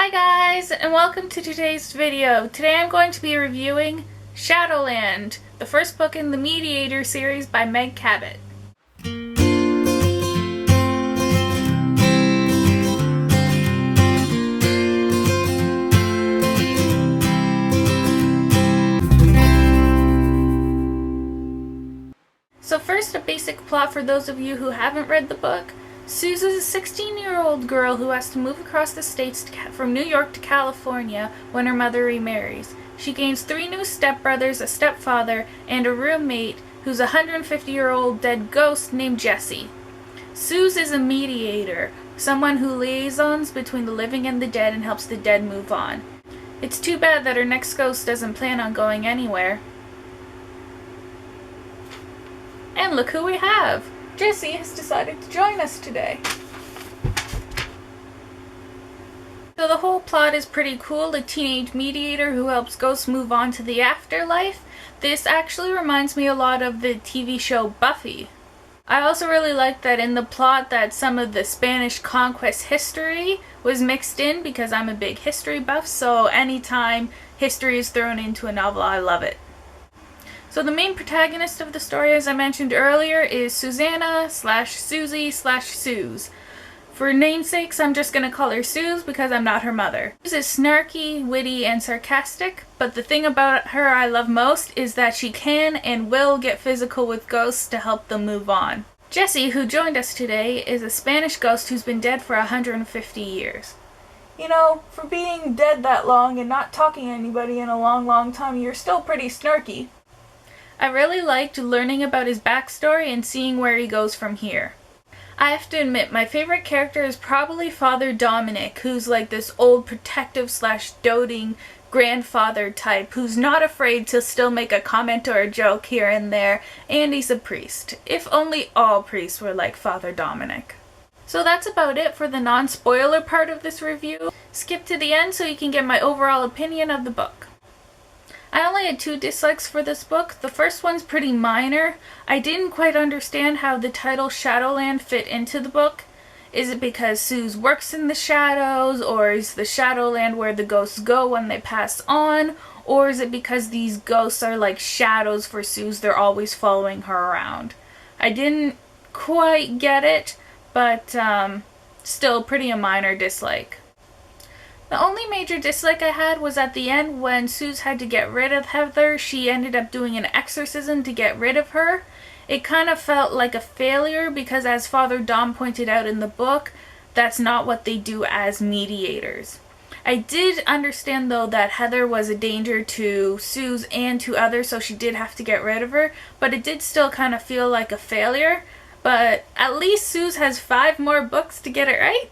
Hi guys, and welcome to today's video. Today I'm going to be reviewing Shadowland, the first book in the Mediator series by Meg Cabot. So first, a basic plot for those of you who haven't read the book. Suze is a 16-year-old girl who has to move across the states from New York to California when her mother remarries. She gains 3 new stepbrothers, a stepfather, and a roommate who's a 150-year-old dead ghost named Jessie. Suze is a mediator, someone who liaisons between the living and the dead and helps the dead move on. It's too bad that her next ghost doesn't plan on going anywhere. And look who we have! Jessie has decided to join us today. So the whole plot is pretty cool. A teenage mediator who helps ghosts move on to the afterlife. This actually reminds me a lot of the TV show Buffy. I also really like that in the plot that some of the Spanish conquest history was mixed in because I'm a big history buff, so anytime history is thrown into a novel, I love it. So the main protagonist of the story, as I mentioned earlier, is Susanna/Susie/Suze. For namesakes, I'm just going to call her Suze because I'm not her mother. Suze is snarky, witty, and sarcastic, but the thing about her I love most is that she can and will get physical with ghosts to help them move on. Jessie, who joined us today, is a Spanish ghost who's been dead for 150 years. You know, for being dead that long and not talking to anybody in a long time, you're still pretty snarky. I really liked learning about his backstory and seeing where he goes from here. I have to admit, my favorite character is probably Father Dominic, who's like this old protective/doting grandfather type who's not afraid to still make a comment or a joke here and there, and he's a priest. If only all priests were like Father Dominic. So that's about it for the non-spoiler part of this review. Skip to the end so you can get my overall opinion of the book. I only had 2 dislikes for this book. The first one's pretty minor. I didn't quite understand how the title Shadowland fit into the book. Is it because Suze works in the shadows, or is the Shadowland where the ghosts go when they pass on? Or is it because these ghosts are like shadows for Suze, they're always following her around? I didn't quite get it, but still pretty a minor dislike. The only major dislike I had was at the end when Suze had to get rid of Heather. She ended up doing an exorcism to get rid of her. It kind of felt like a failure because, as Father Dom pointed out in the book, that's not what they do as mediators. I did understand though that Heather was a danger to Suze and to others, so she did have to get rid of her, but it did still kind of feel like a failure. But at least Suze has 5 more books to get it right.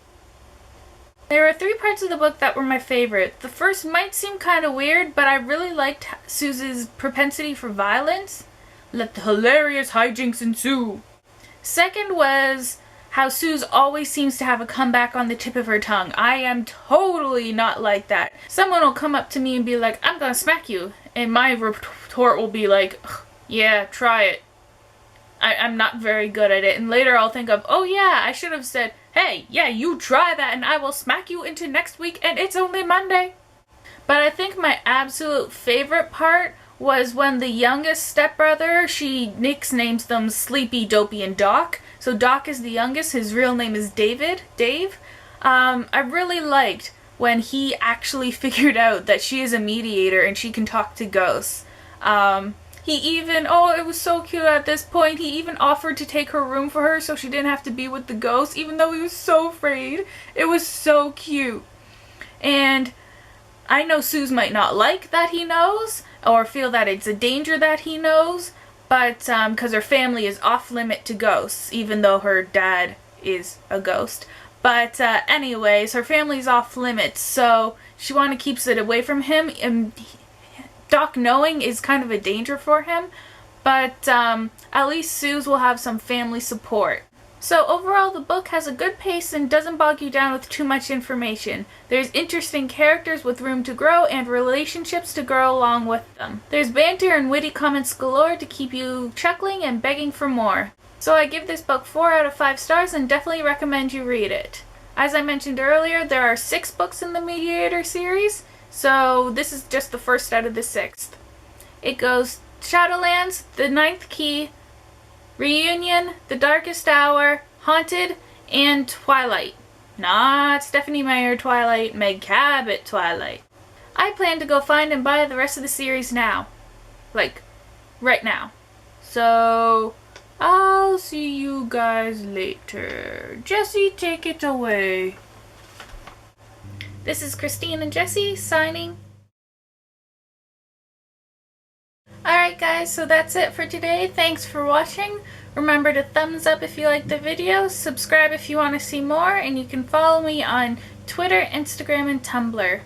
There are 3 parts of the book that were my favorite. The first might seem kind of weird, but I really liked Suze's propensity for violence. Let the hilarious hijinks ensue. Second was how Suze always seems to have a comeback on the tip of her tongue. I am totally not like that. Someone will come up to me and be like, "I'm gonna smack you." And my retort will be like, "Yeah, try it." I'm not very good at it. And later I'll think of, oh yeah, I should have said, "Hey, yeah, you try that and I will smack you into next week and it's only Monday." But I think my absolute favorite part was when the youngest stepbrother, she nicknames them Sleepy, Dopey, and Doc. So Doc is the youngest, his real name is Dave. I really liked when he actually figured out that she is a mediator and she can talk to ghosts. He even, it was so cute at this point, he even offered to take her room for her so she didn't have to be with the ghost, even though he was so afraid. It was so cute. And I know Suze might not like that he knows, or feel that it's a danger that he knows, but because her family is off limit to ghosts, even though her dad is a ghost. But anyways, her family's off limits, so she keeps it away from him, and Doc knowing is kind of a danger for him, but at least Suze will have some family support. So overall, the book has a good pace and doesn't bog you down with too much information. There's interesting characters with room to grow and relationships to grow along with them. There's banter and witty comments galore to keep you chuckling and begging for more. So I give this book 4 out of 5 stars and definitely recommend you read it. As I mentioned earlier, there are 6 books in the Mediator series, so this is just the first out of the 6th. It goes Shadowlands, The Ninth Key, Reunion, The Darkest Hour, Haunted, and Twilight. Not Stephenie Meyer Twilight, Meg Cabot Twilight. I plan to go find and buy the rest of the series now. Like, right now. So, I'll see you guys later. Jessie, take it away. This is Christine and Jessie signing. Alright guys, so that's it for today. Thanks for watching. Remember to thumbs up if you liked the video, subscribe if you want to see more, and you can follow me on Twitter, Instagram, and Tumblr.